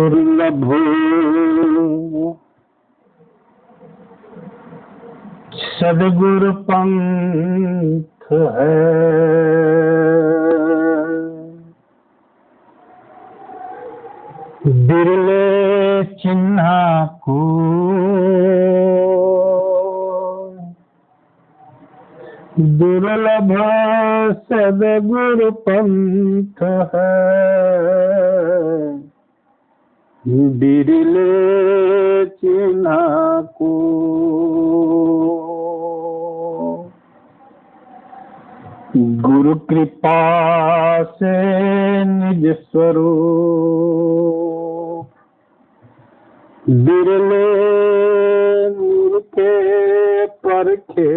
दुर्लभो सद्गुरु पंथ है, बिरले चिन्हा को दुर्लभ सद्गुरु पंथ है, बिरले चिन्हा को गुरु कृपा से निज स्वरूप बिरले नूर के परखे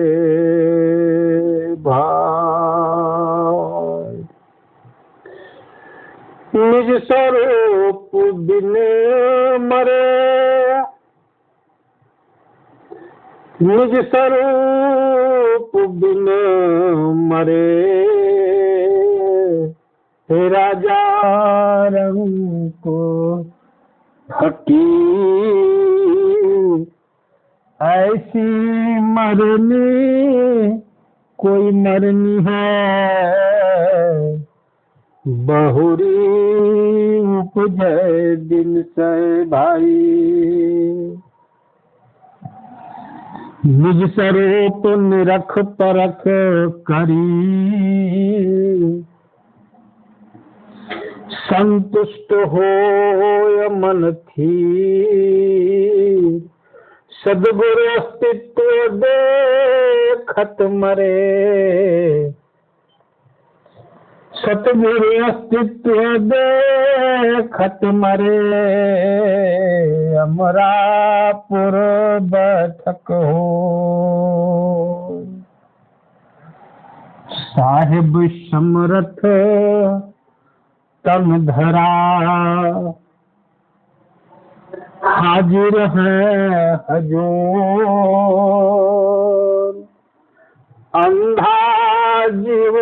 भाई, निज स्वरूप बिने मरे, निज स्वरूप बिने मरे, हे राजा रंग को फकीर, ऐसी मरनी कोई मरनी है, बहुरी उपजे दिन से भाई, निज स्वरूप निरख परख करी, संतुष्ट होय मन थी, सद्गुरु अस्तित्व देखत मरे, सतगुरु अस्तित्व देखत मरे, अमरापुर बैठक हो, साहिब समरथ तन धरा, हाजिर है हजूर, अंधा जीव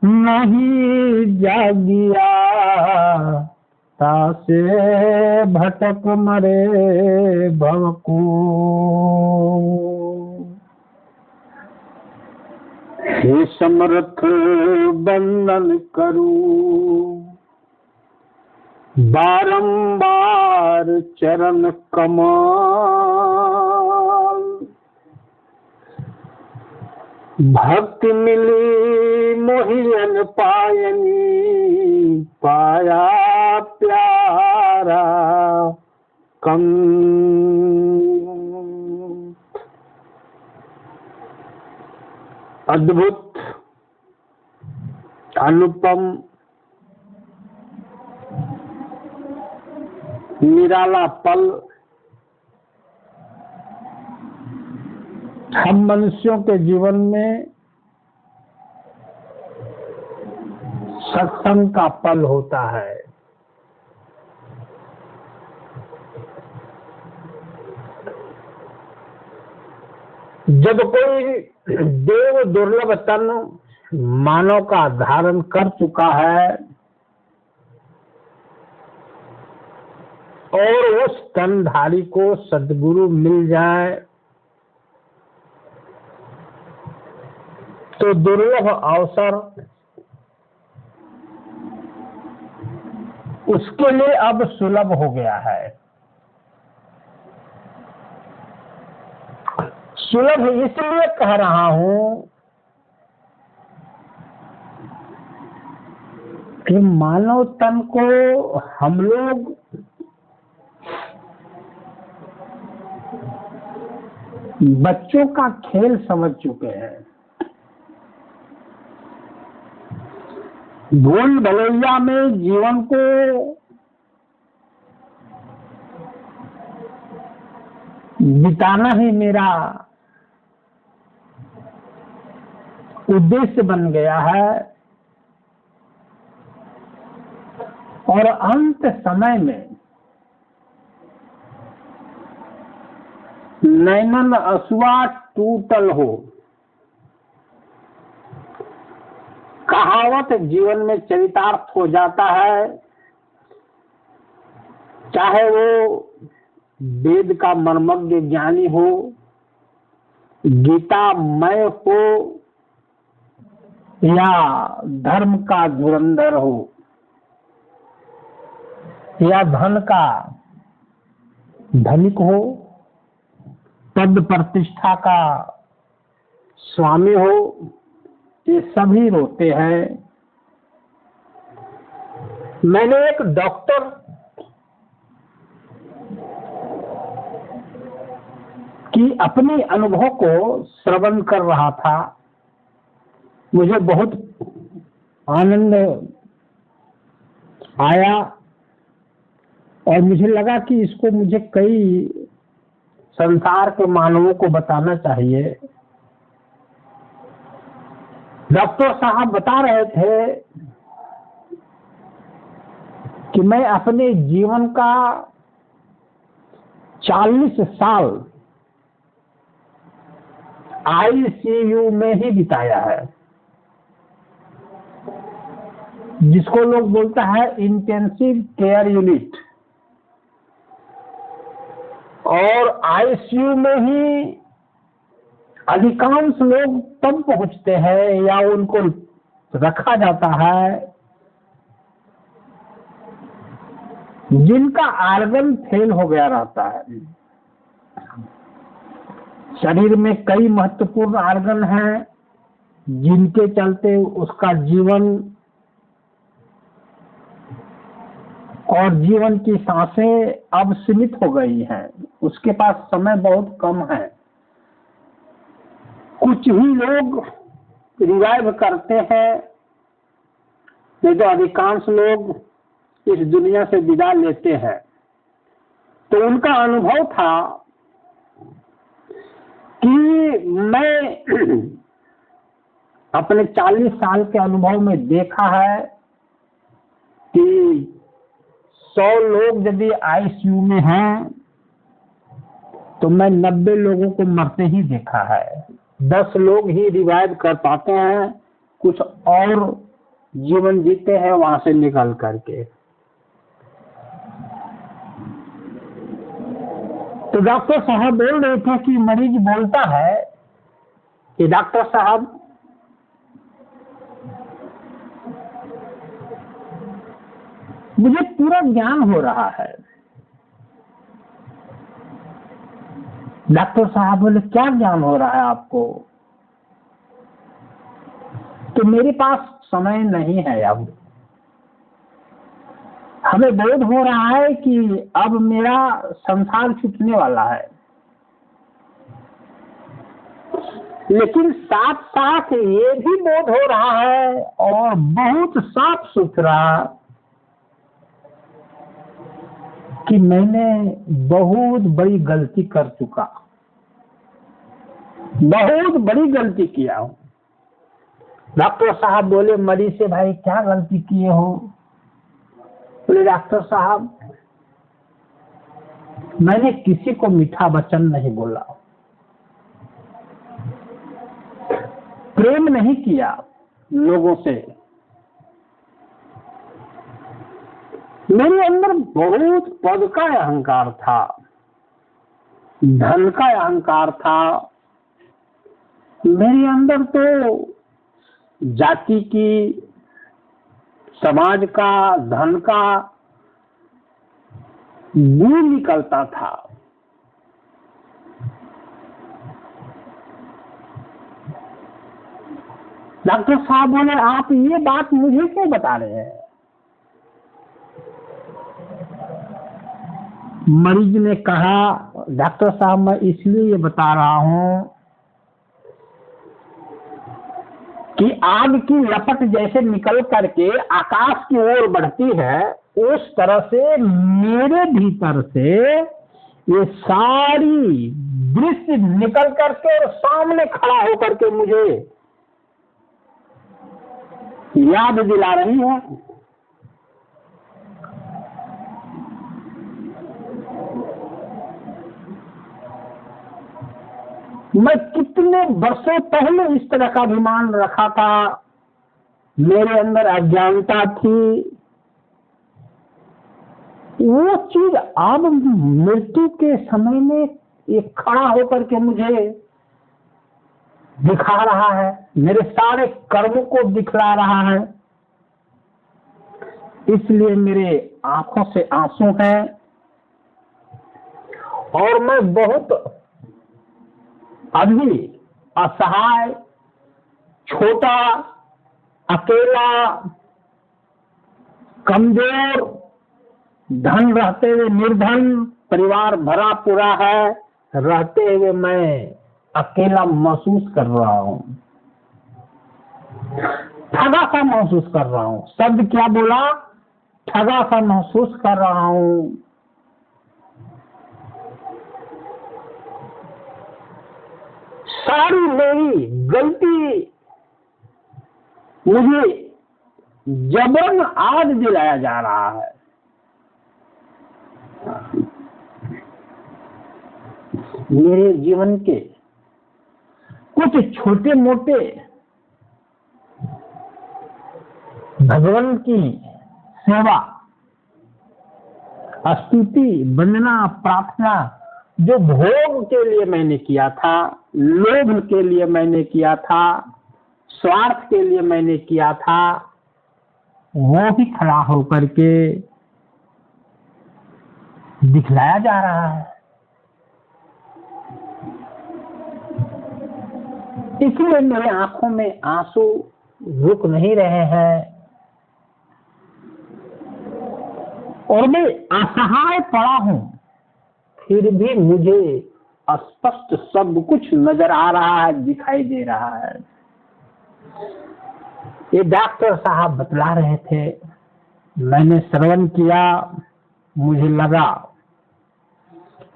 नहीं जागिया, तासे भटक मरे भवकू, हे समर्थ बंदन करूं, बारंबार चरण कमल, भक्ति मिली मोहियन पायनी, पाया प्यारा कम, अद्भुत अनुपम निराला पल हम मनुष्यों के जीवन में सत्संग का पल होता है। जब कोई देव दुर्लभ तन मानव का धारण कर चुका है और उस तनधारी को सद्गुरु मिल जाए तो दुर्लभ अवसर उसके लिए अब सुलभ हो गया है। सुलभ इसलिए कह रहा हूं कि मानव तन को हम लोग बच्चों का खेल समझ चुके हैं। भूल भलैया में जीवन को बिताना ही मेरा उद्देश्य बन गया है और अंत समय में नैनन असुआ टूटल हो कहावत जीवन में चरितार्थ हो जाता है चाहे वो वेद का मर्मज्ञ ज्ञानी हो, गीतामय हो, या धर्म का धुरंधर हो, या धन का धनिक हो, पद प्रतिष्ठा का स्वामी हो, ये सभी रोते हैं। मैंने एक डॉक्टर की अपने अनुभव को श्रवण कर रहा था। मुझे बहुत आनंद आया और मुझे लगा कि इसको मुझे कई संसार के मानवों को बताना चाहिए। डॉक्टर साहब बता रहे थे कि मैं अपने जीवन का 40 साल आईसीयू में ही बिताया है, जिसको लोग बोलता है इंटेंसिव केयर यूनिट। और आईसीयू में ही अधिकांश लोग तब पहुंचते हैं या उनको रखा जाता है जिनका आर्गन फेल हो गया रहता है। शरीर में कई महत्वपूर्ण आर्गन हैं जिनके चलते उसका जीवन और जीवन की सांसें अब सीमित हो गई हैं। उसके पास समय बहुत कम है। कुछ ही लोग रिवाइव करते हैं, नहीं तो अधिकांश लोग इस दुनिया से विदा लेते हैं। तो उनका अनुभव था कि मैं अपने 40 साल के अनुभव में देखा है कि 100 लोग यदि आईसीयू में हैं तो मैं 90 लोगों को मरते ही देखा है। 10 लोग ही रिवाइव कर पाते हैं, कुछ और जीवन जीते हैं वहां से निकल करके। तो डॉक्टर साहब बोल रहे थे कि मरीज बोलता है कि डॉक्टर साहब मुझे पूरा ज्ञान हो रहा है। डॉक्टर साहब बोले क्या ज्ञान हो रहा है आपको? तो मेरे पास समय नहीं है, अब हमें बोध हो रहा है कि अब मेरा संसार छूटने वाला है, लेकिन साथ साथ ये भी बोध हो रहा है और बहुत साफ सुथरा कि मैंने बहुत बड़ी गलती कर चुका, बहुत बड़ी गलती किया हूं। डॉक्टर साहब बोले मरीज से भाई क्या गलती किए हो? बोले डॉक्टर साहब मैंने किसी को मीठा वचन नहीं बोला, प्रेम नहीं किया लोगों से, मेरे अंदर बहुत पद का अहंकार था, धन का अहंकार था, मेरे अंदर तो जाति की, समाज का, धन का गुण निकलता था। डॉक्टर साहब बोले आप ये बात मुझे क्यों बता रहे हैं? मरीज ने कहा डॉक्टर साहब मैं इसलिए ये बता रहा हूं कि आग की लपट जैसे निकल करके आकाश की ओर बढ़ती है, उस तरह से मेरे भीतर से ये सारी दृश्य निकल करके और सामने खड़ा होकर के मुझे याद दिला रही है। मैं कितने वर्षों पहले इस तरह का अभिमान रखा था, मेरे अंदर अज्ञानता थी, वो चीज अब मृत्यु के समय में ये खड़ा होकर के मुझे दिखा रहा है, मेरे सारे कर्मों को दिखला रहा है। इसलिए मेरे आंखों से आंसू हैं और मैं बहुत अभी असहाय, छोटा, अकेला, कमजोर, धन रहते हुए निर्धन, परिवार भरा पूरा है, रहते हुए मैं अकेला महसूस कर रहा हूं, ठगा सा महसूस कर रहा हूं। शब्द क्या बोला? ठगा सा महसूस कर रहा हूं। सारी मेरी गलती मुझे जबरन आज दिलाया जा रहा है। मेरे जीवन के कुछ छोटे मोटे भगवान की सेवा, स्तुति, वंदना, प्रार्थना जो भोग के लिए मैंने किया था, लोभ के लिए मैंने किया था, स्वार्थ के लिए मैंने किया था, वो भी खड़ा होकर के दिखलाया जा रहा है। इसलिए मेरे आंखों में आंसू रुक नहीं रहे हैं और मैं असहाय पड़ा हूं, फिर भी मुझे स्पष्ट सब कुछ नजर आ रहा है, दिखाई दे रहा है। ये डॉक्टर साहब बतला रहे थे, मैंने श्रवण किया, मुझे लगा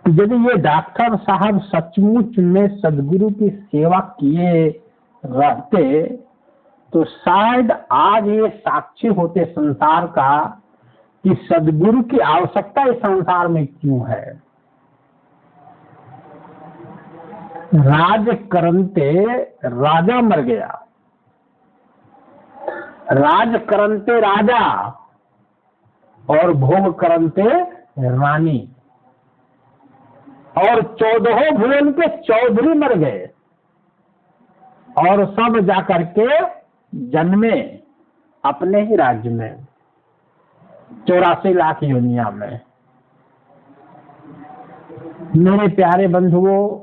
कि यदि ये डॉक्टर साहब सचमुच में सदगुरु की सेवा किए रहते तो शायद आज ये साक्षी होते संसार का कि सदगुरु की आवश्यकता इस संसार में क्यों है। राज करंते राजा मर गया, राज करंते राजा और भोग करंते रानी, और 14 भुवन के चौधरी मर गए और सब जाकर के जन्मे अपने ही राज्य में 84 लाख योनिया में। मेरे प्यारे बंधुओं,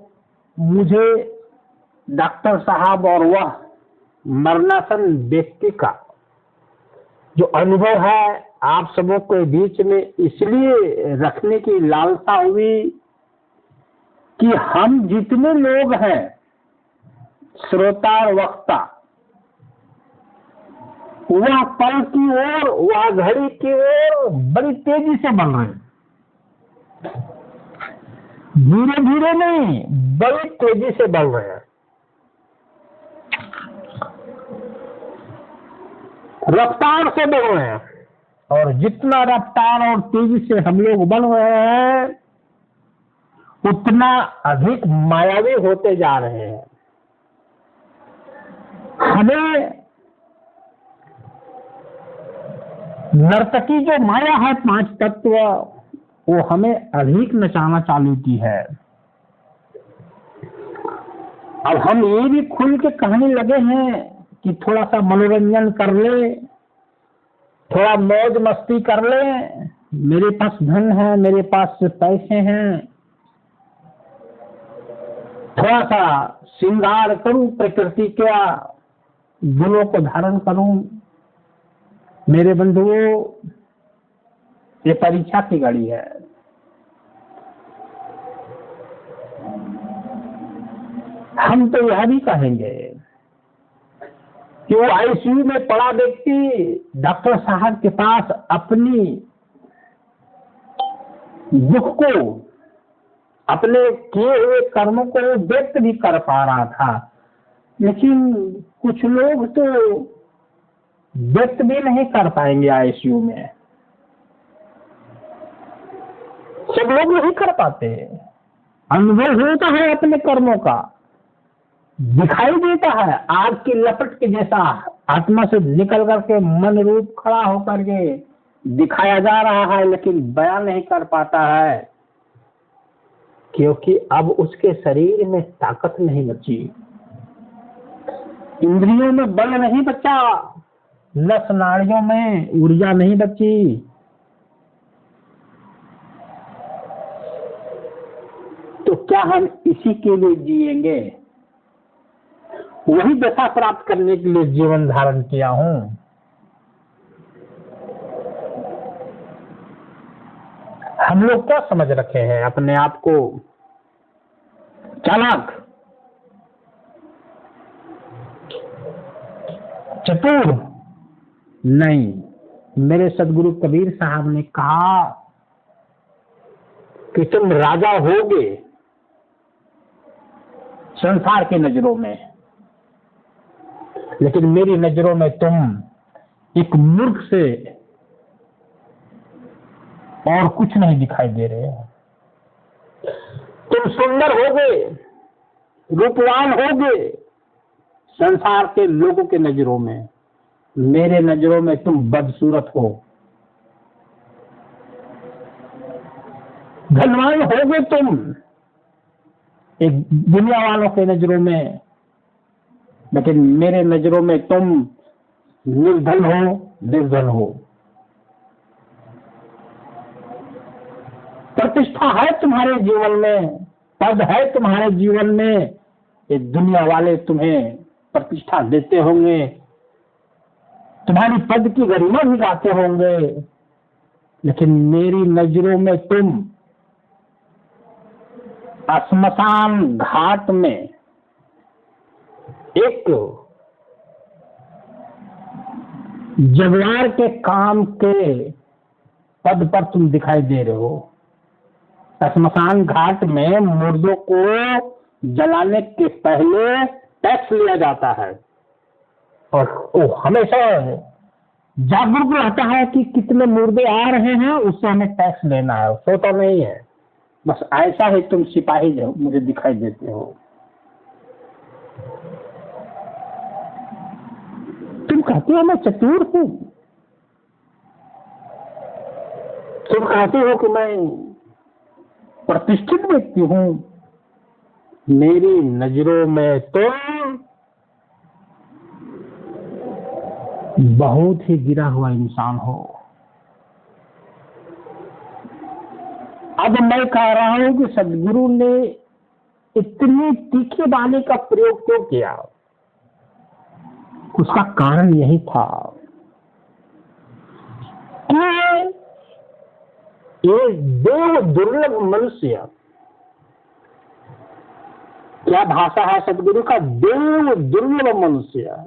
मुझे डॉक्टर साहब और वह मरणासन व्यक्ति का जो अनुभव है आप सबों के बीच में इसलिए रखने की लालसा हुई कि हम जितने लोग हैं श्रोता और वक्ता, वह पल की ओर, वह घड़ी की ओर बड़ी तेजी से बढ़ रहे हैं। धीरे धीरे नहीं, बड़ी तेजी से बढ़ रहे हैं। रफ्तार से बढ़ रहे हैं और जितना रफ्तार और तेजी से हम लोग बढ़ रहे हैं उतना अधिक मायावी होते जा रहे हैं। हमें नर्तकी जो माया है 5 तत्व, वो हमें अधिक नचाना चालू की है। अब हम ये भी खुल के कहने लगे हैं कि थोड़ा सा मनोरंजन कर ले, थोड़ा मौज मस्ती कर ले, मेरे पास धन है, मेरे पास पैसे हैं, थोड़ा सा श्रृंगार करूं, प्रकृति के गुणों को धारण करूं। मेरे बंधुओं, ये परीक्षा की घड़ी है। हम तो यह भी कहेंगे कि वो आईसीयू में पड़ा व्यक्ति डॉक्टर साहब के पास अपनी दुख को, अपने किए हुए कर्मों को व्यक्त भी कर पा रहा था, लेकिन कुछ लोग तो व्यक्त भी नहीं कर पाएंगे आईसीयू में। सब लोग नहीं कर पाते। अनुभव होता है अपने कर्मों का, दिखाई देता है आग की लपट के जैसा, आत्मा से निकल करके मन रूप खड़ा होकर के दिखाया जा रहा है लेकिन बयान नहीं कर पाता है, क्योंकि अब उसके शरीर में ताकत नहीं बची, इंद्रियों में बल नहीं बचा, नस नाड़ियों में ऊर्जा नहीं बची। तो क्या हम इसी के लिए जिएंगे? वही दशा प्राप्त करने के लिए जीवन धारण किया हूं। हम लोग क्या समझ रखे हैं अपने आप को? चालाक, चतुर? नहीं, मेरे सदगुरु कबीर साहब ने कहा कि तुम राजा होगे संसार की नजरों में, लेकिन मेरी नजरों में तुम एक मूर्ख से और कुछ नहीं दिखाई दे रहे हो। तुम सुंदर होगे, रूपवान होगे संसार के लोगों के नजरों में, मेरे नजरों में तुम बदसूरत हो। धनवान होगे तुम एक दुनिया वालों के नजरों में, लेकिन मेरे नजरों में तुम निर्धन हो, निर्धन हो। प्रतिष्ठा है तुम्हारे जीवन में, पद है तुम्हारे जीवन में, ये दुनिया वाले तुम्हें प्रतिष्ठा देते होंगे, तुम्हारी पद की गरिमा भी गाते होंगे, लेकिन मेरी नजरों में तुम श्मशान घाट में एक जगवार के काम के पद पर तुम दिखाई दे रहे हो। श्मशान घाट में मुर्दों को जलाने के पहले टैक्स लिया जाता है और वो हमेशा जागरूक रहता है कि कितने मुर्दे आ रहे हैं, उससे हमें टैक्स लेना है, सोता नहीं है। बस ऐसा ही तुम सिपाही जो मुझे दिखाई देते हो। तुम कहते हो मैं चतुर हूं, तुम कहते हो कि मैं प्रतिष्ठित व्यक्ति हूं, मेरी नजरों में तो बहुत ही गिरा हुआ इंसान हो। अब मैं कह रहा हूं कि सदगुरु ने इतनी तीखी वाणी का प्रयोग क्यों किया? उसका कारण यही था कि ये देव दुर्लभ मनुष्य, क्या भाषा है सदगुरु का? देव दुर्लभ मनुष्य,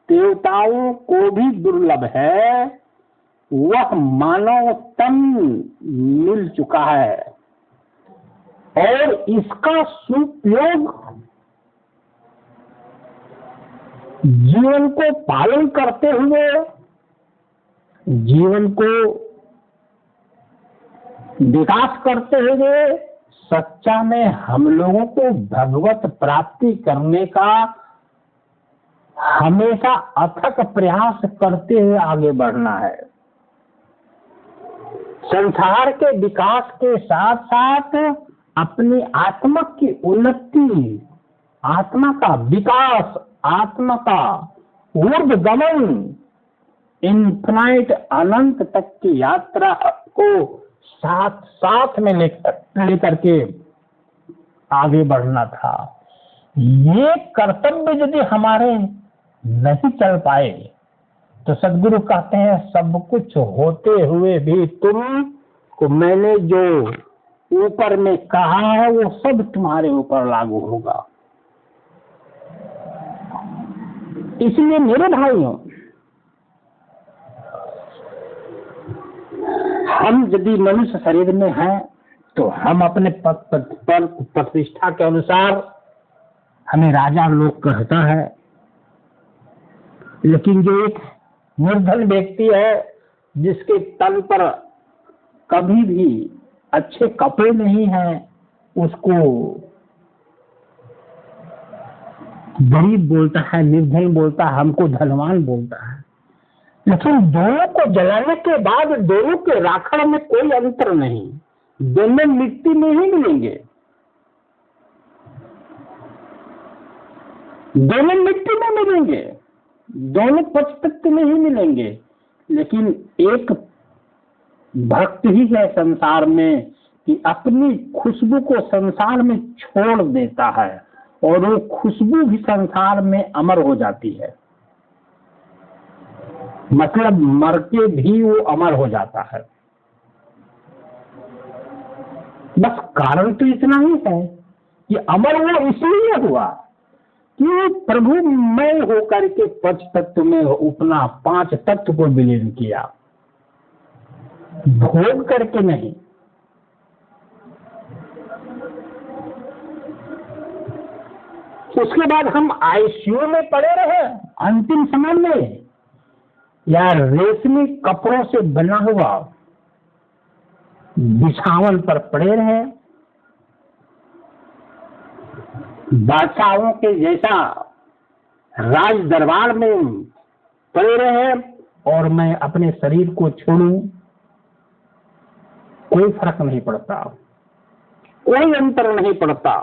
देवताओं को भी दुर्लभ है, वह मानव तन मिल चुका है और इसका सुपयोग जीवन को पालन करते हुए, जीवन को विकास करते हुए सच्चा में हम लोगों को भगवत प्राप्ति करने का हमेशा अथक प्रयास करते हुए आगे बढ़ना है। संसार के विकास के साथ साथ अपनी आत्मा की उन्नति, आत्मा का विकास, आत्मा का ऊर्ध्वगमन, इन्फिनाइट अनंत तक की यात्रा को साथ साथ में लेकर के आगे बढ़ना था। ये कर्तव्य यदि हमारे नहीं चल पाए तो सदगुरु कहते हैं सब कुछ होते हुए भी तुम को मैंने जो ऊपर में कहा है वो सब तुम्हारे ऊपर लागू होगा। इसलिए मेरे भाइयों, हम यदि मनुष्य शरीर में हैं तो हम अपने पद पर प्रतिष्ठा के अनुसार हमें राजा लोग कहता है, लेकिन जो एक निर्धन व्यक्ति है जिसके तन पर कभी भी अच्छे कपड़े नहीं हैं, उसको गरीब बोलता है, निर्धन बोलता है, हमको धनवान बोलता है। लेकिन दोनों को जलाने के बाद दोनों के राखड़ में कोई अंतर नहीं, दोनों मिट्टी में ही मिलेंगे, दोनों मिट्टी में मिलेंगे, दोनों पंचतत्व में ही मिलेंगे। लेकिन एक भक्त ही है संसार में कि अपनी खुशबू को संसार में छोड़ देता है और वो खुशबू भी संसार में अमर हो जाती है, मतलब मर के भी वो अमर हो जाता है। बस कारण तो इतना ही है कि अमर वो इसलिए हुआ कि प्रभुमय होकर के पंच तत्व में अपना पांच तत्व को विलीन किया, भोग करके नहीं। उसके बाद हम आईसीयू में पड़े रहे अंतिम समय में, या रेशमी कपड़ों से बना हुआ बिछावन पर पड़े रहे, बादशाहों के जैसा राज दरबार में पड़े रहे और मैं अपने शरीर को छोड़ूं, कोई फर्क नहीं पड़ता, कोई अंतर नहीं पड़ता,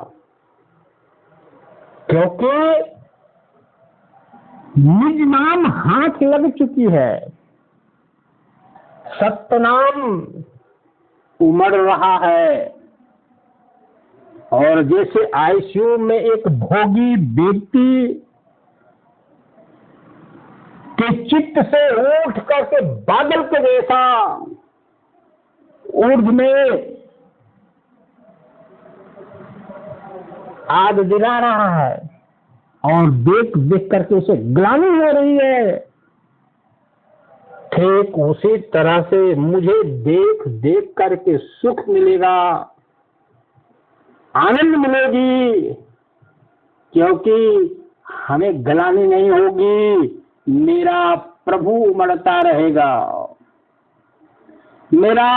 क्योंकि निज नाम हाथ लग चुकी है, सतनाम उमड़ रहा है। और जैसे आईसीयू में एक भोगी व्यक्ति के चित्त से उठ करके बादल के जैसा ऊर्ध्व में आग दिला रहा है और देख देख करके उसे ग्लानि हो रही है, ठीक उसी तरह से मुझे देख देख करके सुख मिलेगा, आनंद मिलेगी, क्योंकि हमें ग्लानि नहीं होगी, मेरा प्रभु उमड़ता रहेगा, मेरा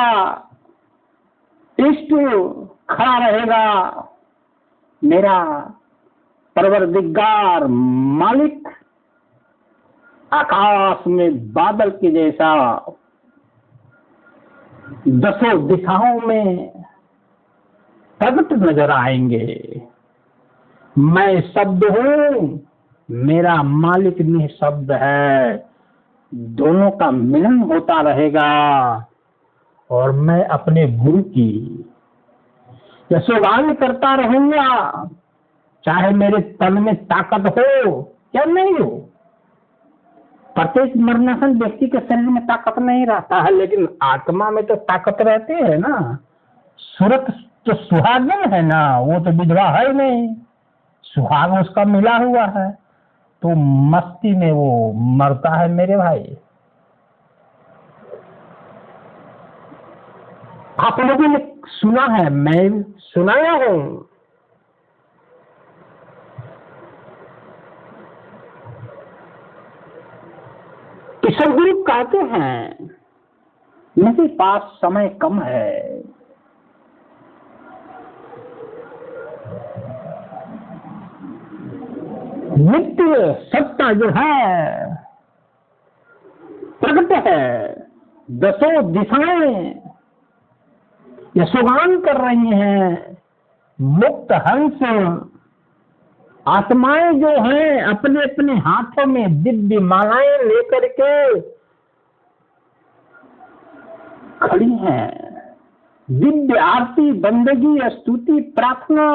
इष्ट खड़ा रहेगा, मेरा परवरदिगार मालिक आकाश में बादल के जैसा दसों दिशाओं में प्रकट नजर आएंगे। मैं शब्द हूं, मेरा मालिक निःशब्द है, दोनों का मिलन होता रहेगा और मैं अपने गुरु की यशोगान करता रहूंगा, चाहे मेरे तन में ताकत हो या नहीं हो। प्रत्येक मरणासन व्यक्ति के शरीर में ताकत नहीं रहता है, लेकिन आत्मा में तो ताकत रहती है ना। सूरत तो सुहागिन है ना, वो तो विधवा है नहीं, सुहाग उसका मिला हुआ है, तो मस्ती में वो मरता है मेरे भाई। आप लोगों ने सुना है, मैं सुनाया हूं, कि सदगुरु कहते हैं मेरे पास समय कम है, नित्य सत्ता जो है प्रकट है, दसों दिशाएं यशोगान कर रही हैं, मुक्त हंस आत्माएं जो हैं अपने अपने हाथों में दिव्य मालाएं लेकर के खड़ी हैं, दिव्य आरती बंदगी स्तुति प्रार्थना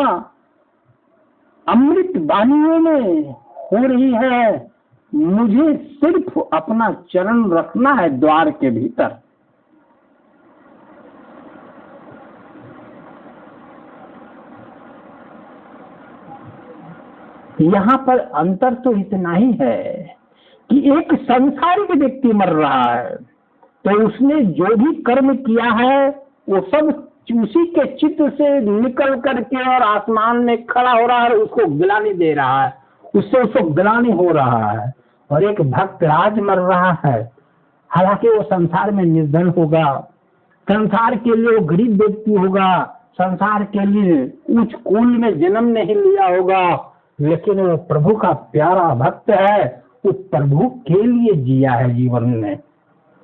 अमृत वाणियों में हो रही है। मुझे सिर्फ अपना चरण रखना है द्वार के भीतर। यहाँ पर अंतर तो इतना ही है कि एक संसारिक व्यक्ति मर रहा है तो उसने जो भी कर्म किया है वो सब उसी के चित्त से निकल करके और आसमान में खड़ा हो रहा है, उसको ग्लानि दे रहा है, उससे उसको ग्लानि हो रहा है। और एक भक्त राज मर रहा है, हालांकि वो संसार में निर्धन होगा, संसार के लिए वो गरीब व्यक्ति होगा, संसार के लिए उच्च कुल में जन्म नहीं लिया होगा, लेकिन वो प्रभु का प्यारा भक्त है, वो प्रभु के लिए जिया है जीवन में,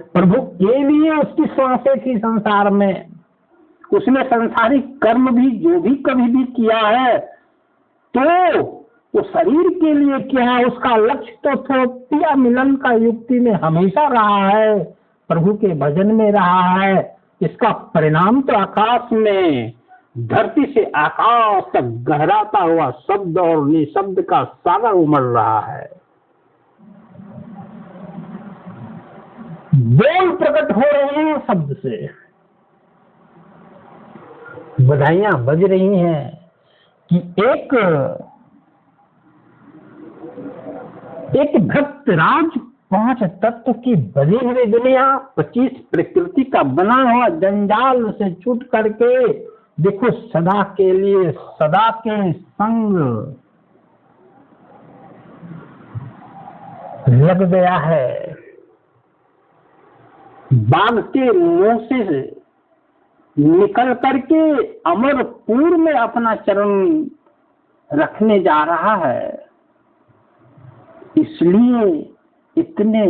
प्रभु के लिए उसकी सांसें थी संसार में, उसने संसारिक कर्म भी जो भी कभी भी किया है तो वो शरीर के लिए किया है। उसका लक्ष्य तो प्रिया मिलन का युक्ति में हमेशा रहा है, प्रभु के भजन में रहा है। इसका परिणाम तो आकाश में, धरती से आकाश तक गहराता हुआ शब्द और निशब्द का सागर उमड़ रहा है। बोल प्रकट हो रहे हैं शब्द से, बधाइयां बज रही हैं कि एक भक्त राज 5 तत्व की बनी हुई दुनिया, 25 प्रकृति का बना हुआ जंजाल से छूट करके देखो सदा के लिए सदा के संग लग गया है। बाघ के मुंह से निकल करके अमरपुर में अपना चरण रखने जा रहा है। इसलिए इतने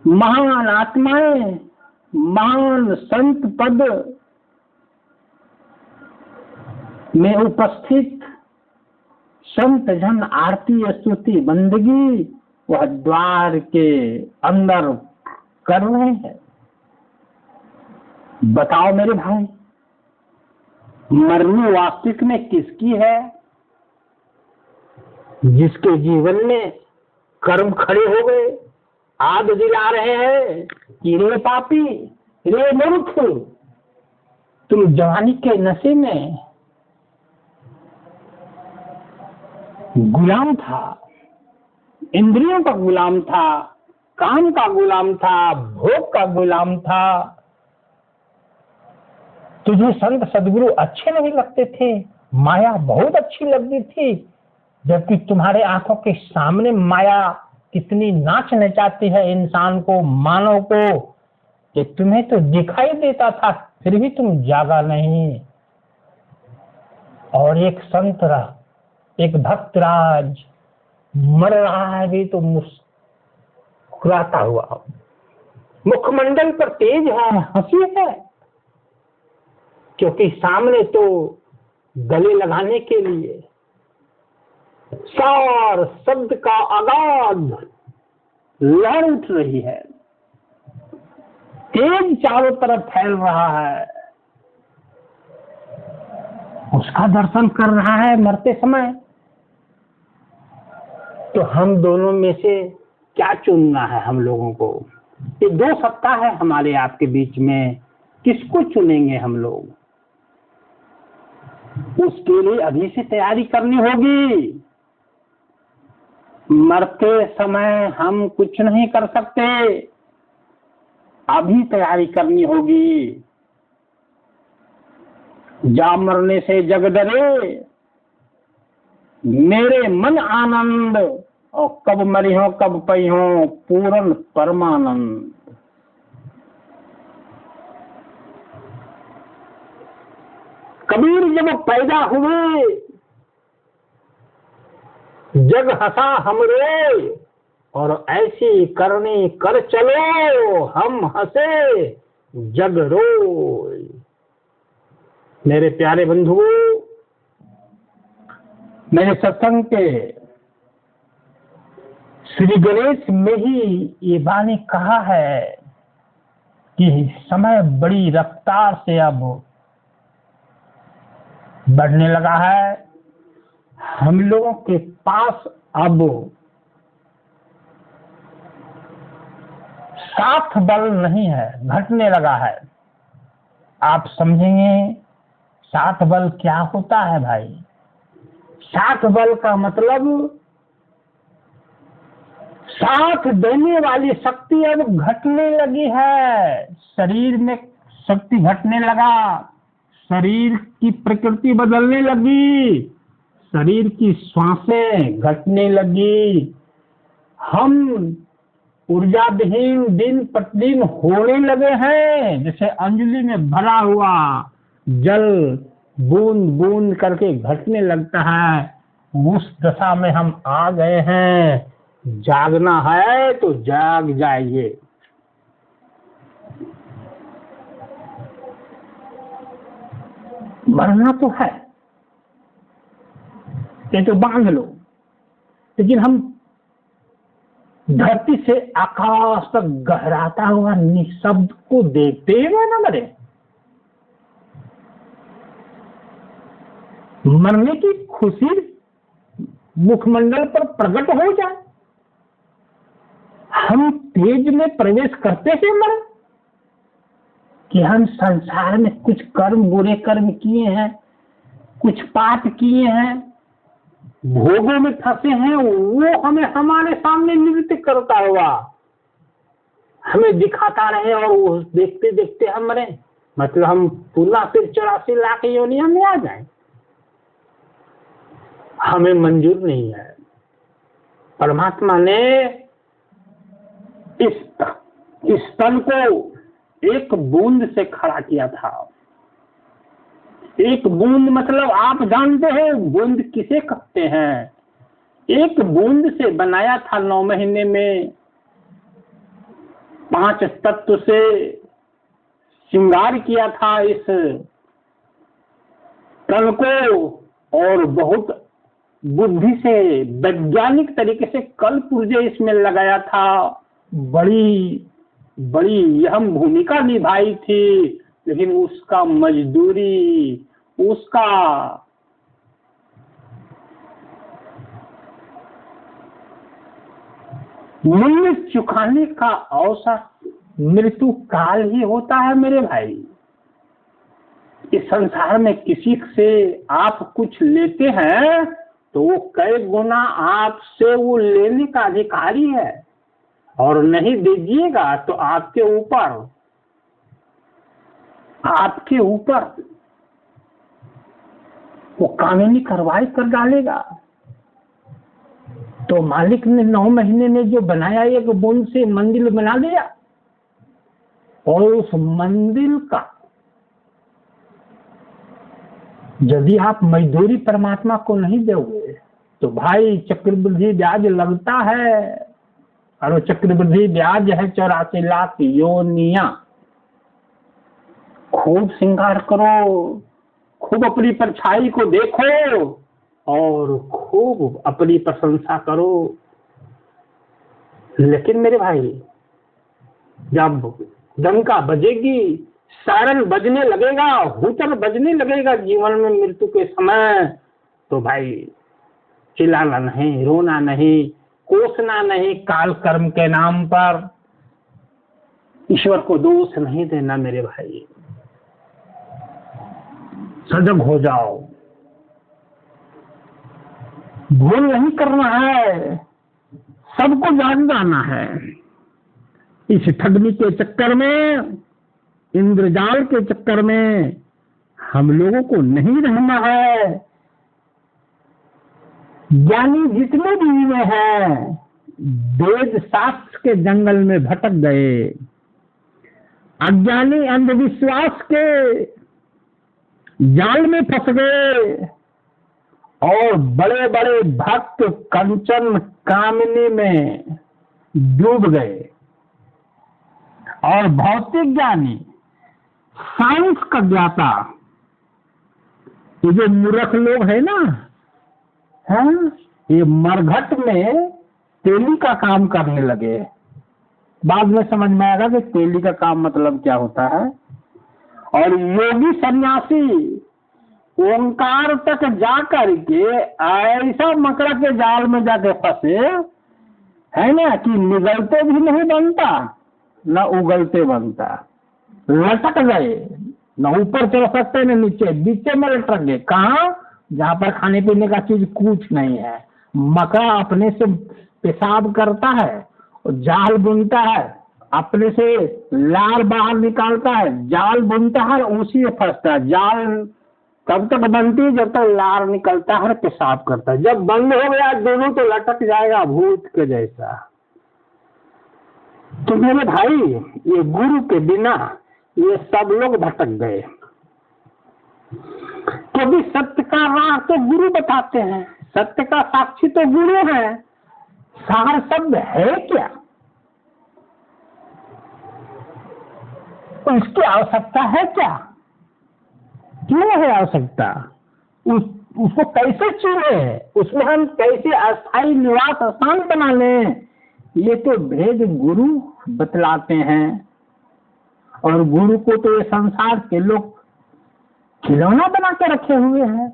महान आत्माएं, महान संत पद में उपस्थित संत जन आरती स्तुति बंदगी वह द्वार के अंदर कर रहे हैं। बताओ मेरे भाई, मरनी वास्तविक में किसकी है? जिसके जीवन में कर्म खड़े हो गए, आग दिला रहे हैं कि रे पापी, रे मूर्ख, तुम जवानी के नशे में गुलाम था, इंद्रियों का गुलाम था, काम का गुलाम था, भोग का गुलाम था। तुझे संत सदगुरु अच्छे नहीं लगते थे, माया बहुत अच्छी लगती थी, जबकि तुम्हारे आंखों के सामने माया कितनी नाच नचाती है इंसान को, मानव को, कि तुम्हें तो दिखाई देता था फिर भी तुम जागा नहीं। और एक संत एक भक्त राज मर रहा है भी तो मुस्कुराता हुआ, मुखमंडल पर तेज है, हंसी है, क्योंकि सामने तो गले लगाने के लिए सार शब्द का अगाध लहर उठ रही है, तेज चारों तरफ फैल रहा है, उसका दर्शन कर रहा है मरते समय। तो हम दोनों में से क्या चुनना है हम लोगों को? ये 2 सप्ताह है हमारे आपके बीच में, किसको चुनेंगे हम लोग? उसके लिए अभी से तैयारी करनी होगी। मरते समय हम कुछ नहीं कर सकते, अभी तैयारी करनी होगी। जा मरने से जग डरे, मेरे मन आनंद, और कब मरी हो कब पई हो पूर्ण परमानंद। कबीर जब पैदा हुए जग हंसा हम रोए, और ऐसी करनी कर चलो हम हंसे जग रोए। मेरे प्यारे बंधुओं, मेरे सत्संग के श्री गणेश में ही ये वाणी कहा है कि समय बड़ी रफ्तार से अब बढ़ने लगा है। हम लोगों के पास अब साथ बल नहीं है, घटने लगा है। आप समझेंगे साथ बल क्या होता है भाई? साथ बल का मतलब साथ देने वाली शक्ति अब घटने लगी है। शरीर में शक्ति घटने लगा, शरीर की प्रकृति बदलने लगी, शरीर की श्वासें घटने लगी, हम ऊर्जा विहीन दिन प्रतिदिन होने लगे हैं। जैसे अंजलि में भरा हुआ जल बूंद बूंद करके घटने लगता है, उस दशा में हम आ गए हैं। जागना है तो जाग जाइए। मरना तो है, ये तो बांध लो, लेकिन हम धरती से आकाश तक गहराता हुआ निशब्द को देखते हुए ना मरे। मरने की खुशी मुखमंडल पर प्रकट हो जाए, हम तेज में प्रवेश करते ही मरे कि हम संसार में कुछ कर्म, बुरे कर्म किए हैं, कुछ पाप किए हैं, भोगों में फंसे हैं, वो हमें हमारे सामने नृत्य करता हुआ हमें दिखाता रहे और वो देखते देखते हम मरे। मतलब हम पुनः फिर 84 लाख योनियों में आ जाएं, हमें मंजूर नहीं है। परमात्मा ने इस तन को एक बूंद से खड़ा किया था। एक बूंद मतलब आप जानते हैं बूंद किसे कहते हैं। एक बूंद से बनाया था 9 महीने में, 5 तत्व से श्रृंगार किया था इस तन को, और बहुत बुद्धि से वैज्ञानिक तरीके से कल पुर्जे इसमें लगाया था। बड़ी बड़ी अहम भूमिका निभाई थी, लेकिन उसका मजदूरी, उसका मूल्य चुकाने का अवसर मृत्यु काल ही होता है मेरे भाई। इस संसार में किसी से आप कुछ लेते हैं तो वो कई गुना आपसे वो लेने का अधिकारी है, और नहीं दीजिएगा तो आपके ऊपर वो कानूनी कार्रवाई कर डालेगा। तो मालिक ने 9 महीने में जो बनाया, एक बूंद से मंदिर बना दिया, और उस मंदिर का यदि आप मजदूरी परमात्मा को नहीं दोगे तो भाई चक्रवृद्धि ब्याज लगता है, और वो चक्रवृद्धि ब्याज है 84 लाख योनियां। खूब श्रृंगार करो, खूब अपनी परछाई को देखो और खूब अपनी प्रशंसा करो। लेकिन मेरे भाई, जब डंका बजेगी, सायरन बजने लगेगा, हुटर बजने लगेगा जीवन में मृत्यु के समय, तो भाई चिल्लाना नहीं, रोना नहीं, कोसना नहीं, काल कर्म के नाम पर ईश्वर को दोष नहीं देना मेरे भाई। सजग हो जाओ, भूल नहीं करना है, सबको जान जाना है। इस ठगनी के चक्कर में, इंद्रजाल के चक्कर में हम लोगों को नहीं रहना है। ज्ञानी जितने भी हुए हैं वेद शास्त्र के जंगल में भटक गए, अज्ञानी अंधविश्वास के जाल में फंस गए, और बड़े बड़े भक्त कंचन कामिनी में डूब गए। और भौतिक ज्ञानी, साइंस का ज्ञाता, ये जो मूर्ख लोग है ना, है ये मरघट में तेली का काम करने लगे। बाद में समझ में आएगा कि तेली का काम मतलब क्या होता है। और योगी सन्यासी ओंकार तक जाकर के ऐसा मकड़ा के जाल में जाके फंसे है ना कि निगलते भी नहीं बनता न उगलते बनता, लटक गए, न ऊपर चढ़ सकते न नीचे, बीचे में लटक गए। कहाँ? जहाँ पर खाने पीने का चीज कुछ नहीं है। मकड़ा अपने से पेशाब करता है, जाल बुनता है, अपने से लार बाहर निकालता है, जाल बुनता है, उसी में फंसता है। जाल तब तक बनती है जब तक लार निकलता है, पेशाब करता है। जब बंद हो गया दोनों तो लटक जाएगा भूत के जैसा। तो मेरे भाई, ये गुरु के बिना ये सब लोग भटक गए, क्योंकि सत्य का राह तो गुरु बताते हैं, सत्य का साक्षी तो गुरु है। सार शब्द है क्या? तो इसकी आवश्यकता है क्या? क्यों है आवश्यकता? उसको कैसे चुने? उसमें हम कैसे अस्थायी निवास स्थान बना लें? ये तो भेद गुरु बतलाते हैं। और गुरु को तो ये संसार के लोग खिलौना बना के रखे हुए हैं।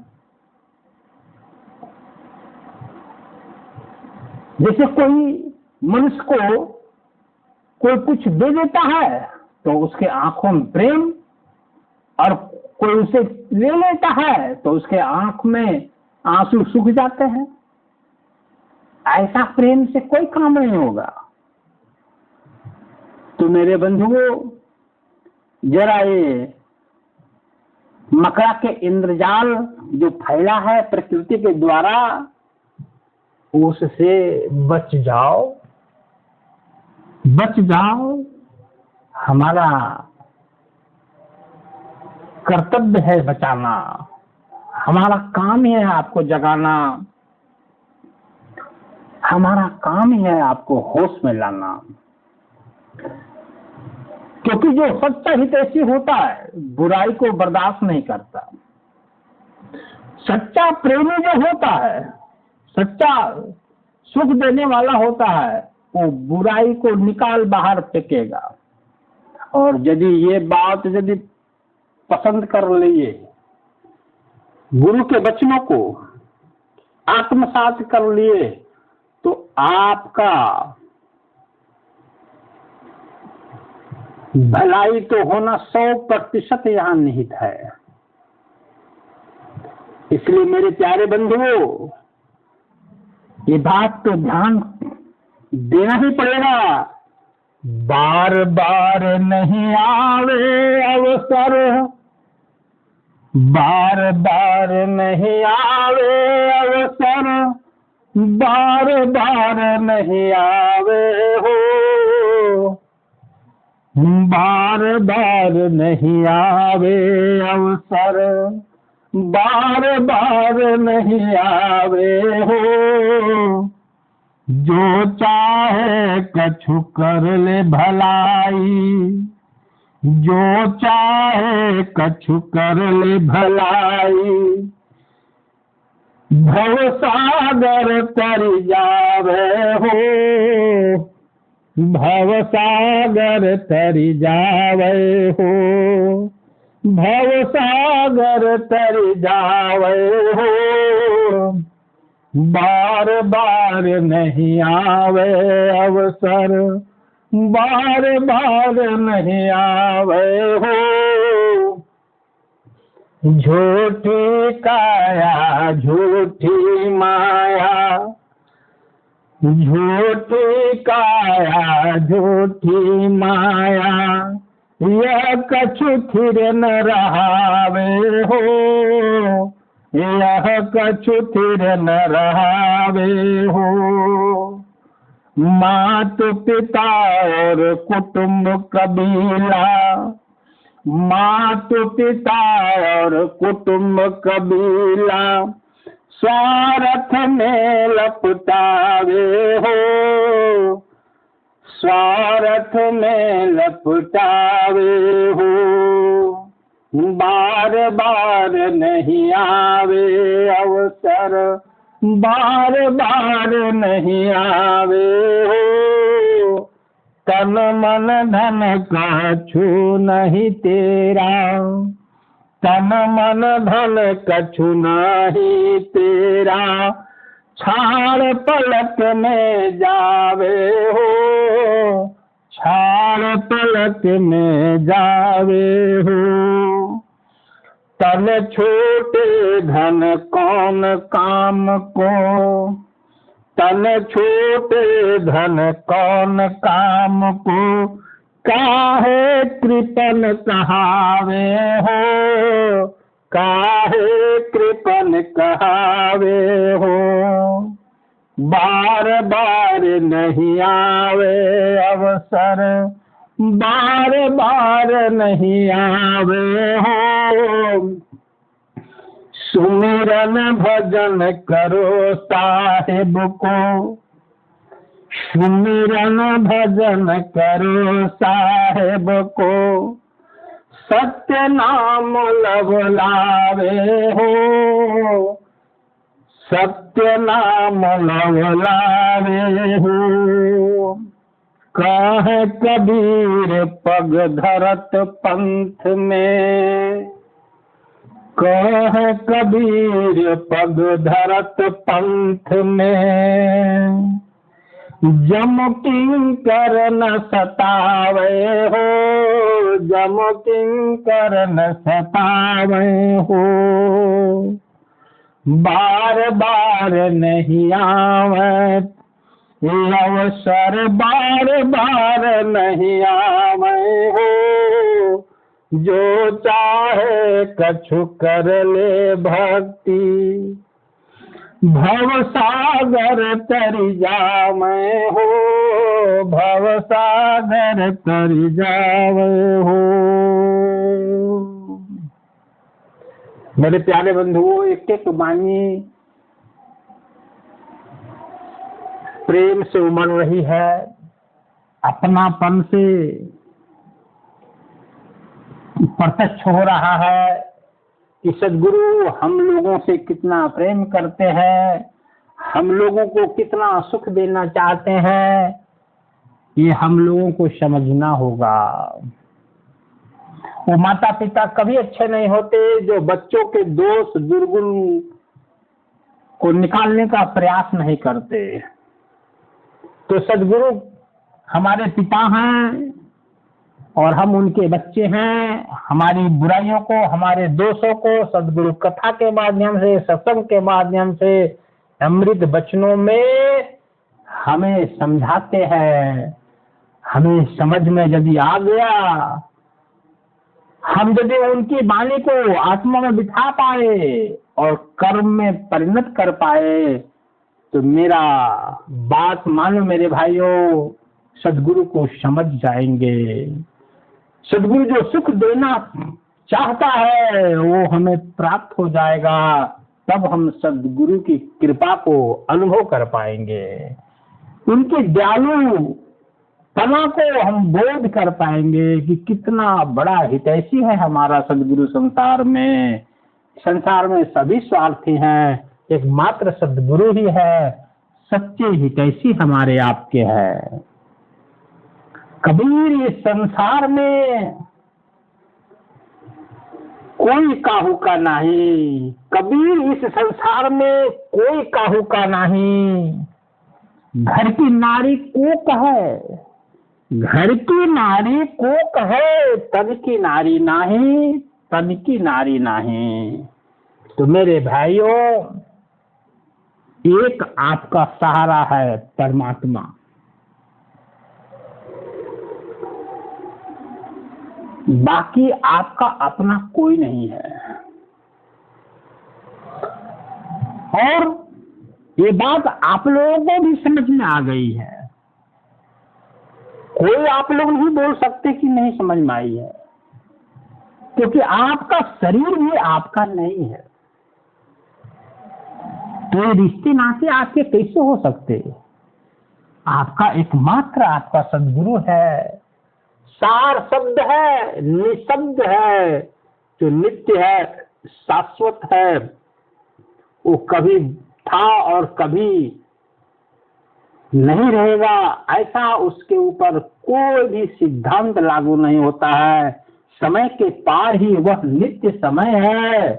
जैसे कोई मनुष्य को कोई कुछ दे देता है तो उसके आंखों में प्रेम, और कोई उसे ले लेता है तो उसके आंख में आंसू सूख जाते हैं। ऐसा प्रेम से कोई काम नहीं होगा। तो मेरे बंधुओं, जरा ये मकड़ा के इंद्रजाल जो फैला है प्रकृति के द्वारा, उससे बच जाओ, बच जाओ। हमारा कर्तव्य है बचाना, हमारा काम ही है आपको जगाना, हमारा काम ही है आपको होश में लाना। क्योंकि जो सच्चा हितैषी होता है बुराई को बर्दाश्त नहीं करता। सच्चा प्रेमी जो होता है, सच्चा सुख देने वाला होता है, वो बुराई को निकाल बाहर फेंकेगा। और यदि ये बात यदि पसंद कर लिए, गुरु के वचनों को आत्मसात कर लिए, तो आपका भलाई तो होना 100% यहाँ निहित है। इसलिए मेरे प्यारे बंधुओं, ये बात तो ध्यान देना ही पड़ेगा। बार बार नहीं आवे अवसर, बार बार नहीं आवे अवसर, बार बार नहीं आवे हो, बार बार नहीं आवे अवसर, बार बार नहीं आवे हो। जो चाहे कछु कर ले भलाई, जो चाहे कछु कर ले भलाई, भव सागर तर जावे हो, भव सागर तर जावे हो, भव सागर तर जावे हो। बार बार नहीं आवे अवसर, बार बार नहीं आवे हो। झूठी काया झूठी माया, झूठी काया झूठी माया, यह कछु थिर न रहावे हो, यह कछु थिर न रहावे हो। मात पिता और कुटुंब कबीला, मात पिता और कुटुंब कबीला, स्वार्थ में लपटावे हो, स्वार्थ में लपटावे हो। बार बार नहीं आवे अवसर, बार बार नहीं आवे हो। तन मन धन कछु नहीं तेरा, तन मन धन कछु नहीं तेरा, छाड़ पलक में जावे हो, छाड़ पलक में जावे हो। तन छोटे धन कौन काम को, तन छोटे धन कौन काम को, काहे कृपन कहावे हो, काहे कृपन कहावे हो। बार बार नहीं आवे अवसर, बार बार नहीं आवे हो। सुमिरन भजन करो साहिब को, सुमिरन भजन करो साहेब को, सत्य नाम लब लावे हो, सत्य नाम लब लावे हो। कहे कबीर पग धरत पंथ में, कहे कबीर पग धरत पंथ में, जम किंकर न सतावे हो, जम किंकर न सतावे हो। बार बार नहीं आवे अवसर, बार बार नहीं आवे हो। जो चाहे कछु कर ले भक्ति, भव सागर तरि जावे हो, भव सागर तरि जावे हो। मेरे प्यारे बंधुओं, एक एक वाणी प्रेम से उमड़ रही है, अपनापन से प्रत्यक्ष हो रहा है कि सद्गुरु हम लोगों से कितना प्रेम करते हैं, हम लोगों को कितना सुख देना चाहते हैं, ये हम लोगों को समझना होगा। वो माता पिता कभी अच्छे नहीं होते जो बच्चों के दोष दुर्गुण को निकालने का प्रयास नहीं करते। तो सद्गुरु हमारे पिता हैं और हम उनके बच्चे हैं। हमारी बुराइयों को, हमारे दोषों को सद्गुरु कथा के माध्यम से, सत्संग के माध्यम से, अमृत वचनों में हमें समझाते हैं। हमें समझ में यदि आ गया, हम यदि उनकी वाणी को आत्मा में बिठा पाए और कर्म में परिणत कर पाए, तो मेरा बात मानो मेरे भाइयों, सद्गुरु को समझ जाएंगे। सद्गुरु जो सुख देना चाहता है वो हमें प्राप्त हो जाएगा। तब हम सद्गुरु की कृपा को अनुभव कर पाएंगे, उनके दयालु पना को हम बोध कर पाएंगे कि कितना बड़ा हितैषी है हमारा सद्गुरु। संसार में सभी स्वार्थी हैं, एकमात्र सद्गुरु ही है सच्चे हितैषी हमारे आपके हैं। कबीर इस संसार में कोई काहू का नहीं, कबीर इस संसार में कोई काहू का नहीं। घर की नारी को कहे, घर की नारी को कहे, तन की नारी नहीं, तन की नारी नहीं। तो मेरे भाइयों, एक आपका सहारा है परमात्मा। बाकी आपका अपना कोई नहीं है। और ये बात आप लोगों को भी समझ में आ गई है। कोई आप लोग नहीं बोल सकते कि नहीं समझ में आई है, क्योंकि आपका शरीर भी आपका नहीं है। तो ये रिश्ते नाते आपके कैसे हो सकते? आपका एकमात्र आपका सद्गुरु है, सार शब्द है, निशब्द है, जो नित्य है, शाश्वत है। वो कभी था और कभी नहीं रहेगा, ऐसा उसके ऊपर कोई भी सिद्धांत लागू नहीं होता है। समय के पार ही वह नित्य समय है,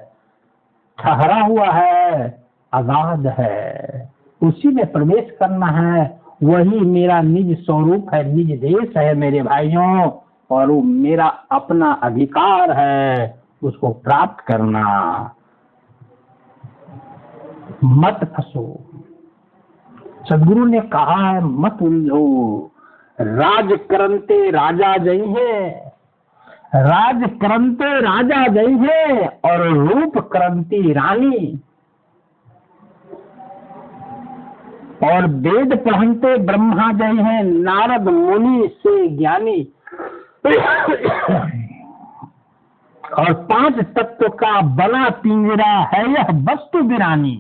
ठहरा हुआ है, अगाध है, उसी में प्रवेश करना है। वही मेरा निज स्वरूप है, निज देश है मेरे भाइयों, और वो मेरा अपना अधिकार है उसको प्राप्त करना। मत फंसो, सद्गुरु ने कहा है मत उलझो। राज करंते राजा जई है, राज करंते राजा जई है, और रूप करंती रानी। और वेद पढ़ते ब्रह्मा जय है, नारद मुनि से ज्ञानी। और 5 तत्व का बना पिंजरा है यह वस्तु बिरानी।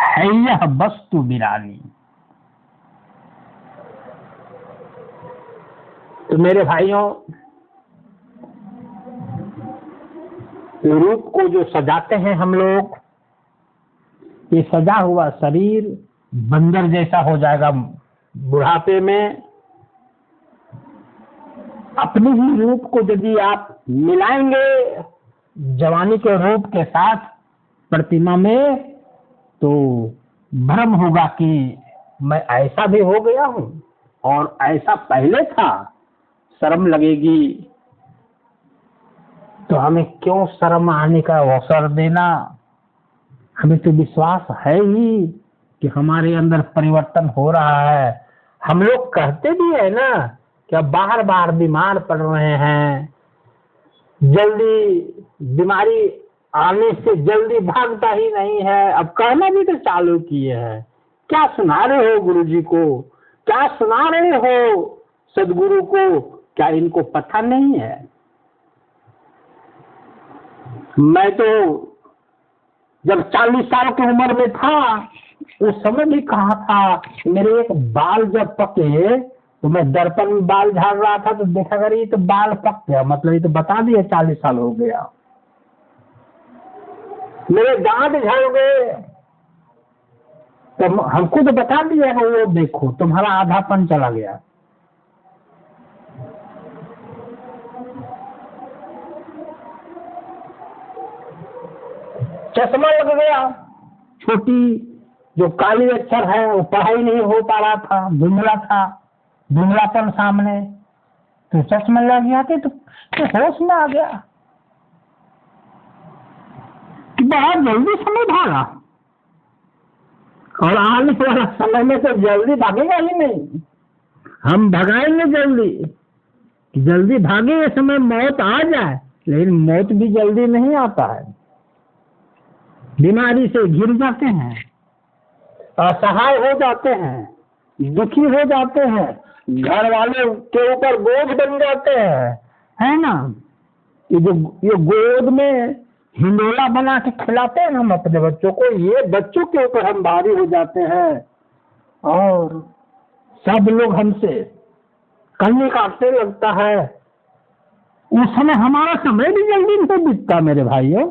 है यह वस्तु बिरानी। तो मेरे भाइयों, रूप को जो सजाते हैं हम लोग, ये सजा हुआ शरीर बंदर जैसा हो जाएगा बुढ़ापे में। अपने ही रूप को यदि आप मिलाएंगे जवानी के रूप के साथ प्रतिमा में, तो भ्रम होगा कि मैं ऐसा भी हो गया हूं और ऐसा पहले था। शर्म लगेगी। तो हमें क्यों शर्म आने का अवसर देना? हमें तो विश्वास है ही कि हमारे अंदर परिवर्तन हो रहा है। हम लोग कहते भी है ना कि अब बार बार बीमार पड़ रहे हैं, जल्दी बीमारी आने से जल्दी भागता ही नहीं है। अब कहना भी तो चालू किए हैं। क्या सुना रहे हो गुरु जी को? क्या सुना रहे हो सदगुरु को? क्या इनको पता नहीं है? मैं तो जब 40 साल की उम्र में था, उस समय भी कहा था, मेरे एक बाल जब पके तो मैं दर्पण में बाल झाड़ रहा था तो देखा कर ये तो बाल पक गया, मतलब ये तो बता दिया 40 साल हो गया। मेरे दांत झड़ गए तो हमको तो बता दिया कि वो देखो तुम्हारा आधापन चला गया। चश्मा लग गया, छोटी जो काली अक्षर है वो पढ़ाई नहीं हो पा रहा था, धुंधला था, धुंधलापन सामने, तो चश्मा लग गया तो होश में आ गया कि बहुत जल्दी समय भागा और आने वाला समय में तो जल्दी भागेगा ही नहीं। हम भगाएंगे जल्दी, जल्दी भागे ये समय मौत आ जाए, लेकिन मौत भी जल्दी नहीं आता है। बीमारी से घिर जाते हैं, असहाय हो जाते हैं, दुखी हो जाते हैं, घर वाले के ऊपर बोझ बन जाते हैं, है ना। ये गोद में हिंडोला बना के खिलाते हैं हम अपने बच्चों को, ये बच्चों के ऊपर हम भारी हो जाते हैं और सब लोग हमसे कन्नी काटने लगता है। उस समय हमारा समय भी जल्दी नहीं बीतता मेरे भाइयों।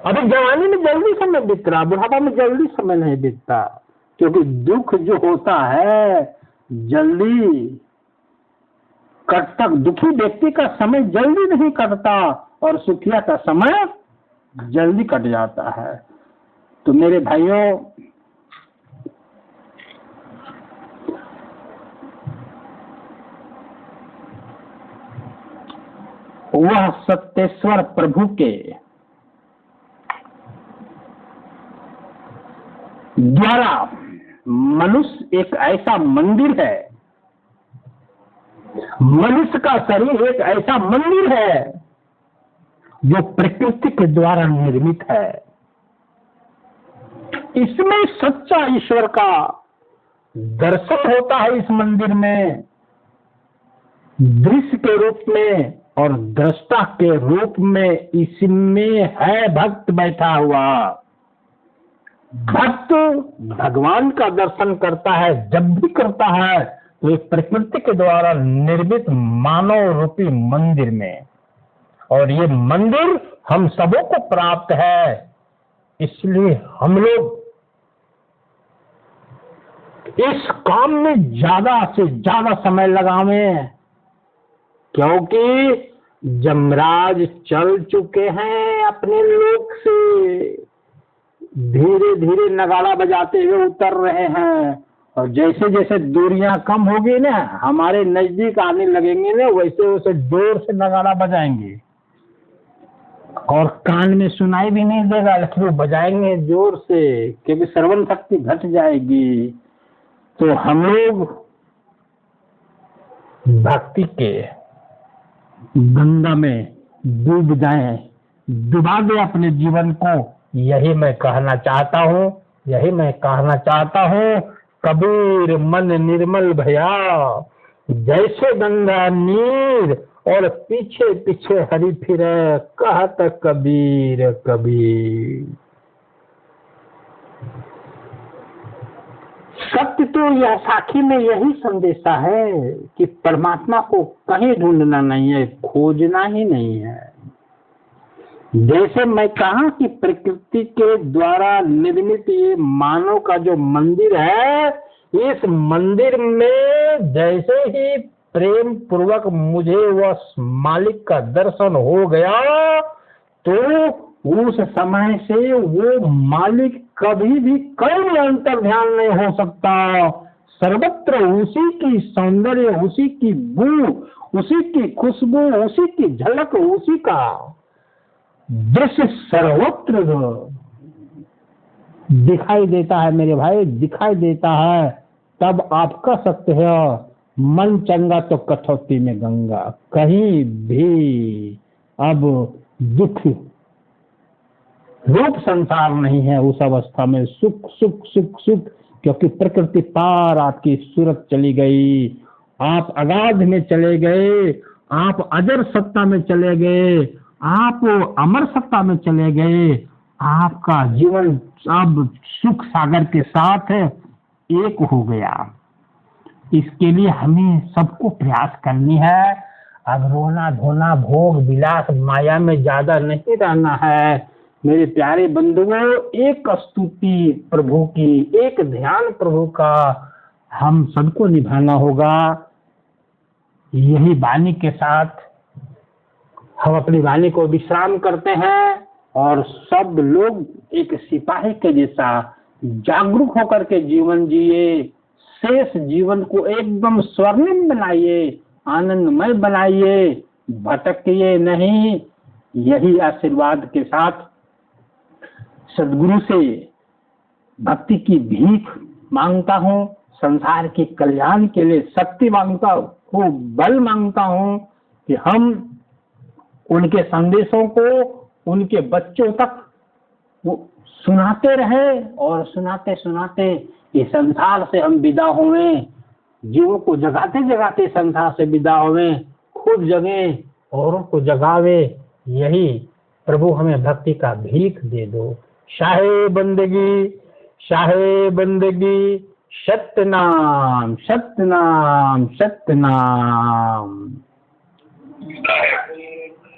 अभी जवानी में जल्दी समय बीत रहा, बुढ़ापा में जल्दी समय नहीं बीतता, क्योंकि दुख जो होता है जल्दी कटता। दुखी व्यक्ति का समय जल्दी नहीं कटता और सुखिया का समय जल्दी कट जाता है। तो मेरे भाइयों, वह सत्येश्वर प्रभु के द्वारा मनुष्य एक ऐसा मंदिर है, मनुष्य का शरीर एक ऐसा मंदिर है जो प्रकृति के द्वारा निर्मित है। इसमें सच्चा ईश्वर का दर्शन होता है। इस मंदिर में दृश्य के रूप में और दृष्टा के रूप में इसमें है भक्त बैठा हुआ। भक्त भगवान का दर्शन करता है, जब भी करता है तो एक प्रकृति के द्वारा निर्मित मानव रूपी मंदिर में, और ये मंदिर हम सबों को प्राप्त है। इसलिए हम लोग इस काम में ज्यादा से ज्यादा समय लगावें, क्योंकि जमराज चल चुके हैं अपने लोक से, धीरे धीरे नगाड़ा बजाते हुए उतर रहे हैं। और जैसे जैसे दूरियां कम होगी ना, हमारे नजदीक आने लगेंगे ना, वैसे वैसे जोर से नगाड़ा बजाएंगे और कान में सुनाई भी नहीं देगा, लेकिन वो बजाएंगे जोर से, क्योंकि श्रवण शक्ति घट जाएगी। तो हम लोग भक्ति के गंगा में डूब जाएं, डुबा दे अपने जीवन को। यही मैं कहना चाहता हूँ, यही मैं कहना चाहता हूँ। कबीर मन निर्मल भया, जैसे गंगा नीर, और पीछे पीछे हरि फिरे, कहत कबीर कबीर। सत्य तो यह साखी में यही संदेशा है कि परमात्मा को कहीं ढूंढना नहीं है, खोजना ही नहीं है। जैसे मैं कहा कि प्रकृति के द्वारा निर्मित ये मानव का जो मंदिर है, इस मंदिर में जैसे ही प्रेम पूर्वक मुझे वह मालिक का दर्शन हो गया, तो उस समय से वो मालिक कभी भी कहीं अंतर ध्यान नहीं हो सकता। सर्वत्र उसी की सौंदर्य, उसी की बू, उसी की खुशबू, उसी की झलक, उसी का दृश्य सर्वत्र दिखाई देता है मेरे भाई, दिखाई देता है। तब आप कह सकते हो मन चंगा तो कठौती में गंगा। कहीं भी अब दुख रूप संसार नहीं है। उस अवस्था में सुख सुख सुख सुख, क्योंकि प्रकृति पार आपकी सूरत चली गई, आप अगाध में चले गए, आप अजर सत्ता में चले गए, आप अमर सत्ता में चले गए। आपका जीवन अब सुख सागर के साथ एक हो गया। इसके लिए हमें सबको प्रयास करनी है। अब रोना धोना भोग विलास माया में ज्यादा नहीं रहना है मेरे प्यारे बंधुओं। एक स्तुति प्रभु की, एक ध्यान प्रभु का हम सबको निभाना होगा। यही वाणी के साथ हम अपनी वाणी को विश्राम करते हैं और सब लोग एक सिपाही के जैसा जागरूक होकर के जीवन जिए। शेष जीवन को एकदम स्वर्णिम बनाइए, आनंदमय बनाइए, भटकिए नहीं। यही आशीर्वाद के साथ सदगुरु से भक्ति की भीख मांगता हूँ, संसार के कल्याण के लिए शक्ति मांगता हूँ, बल मांगता हूँ कि हम उनके संदेशों को उनके बच्चों तक वो सुनाते रहे और सुनाते सुनाते इस संसार से हम विदा हुए, जीवों को जगाते जगाते संसार से विदा हुए, खुद जगे औरों को जगावे। यही प्रभु हमें भक्ति का भीख दे दो। शाहे बंदगी, शाहे बंदगी, सतनाम सतनाम सतनाम।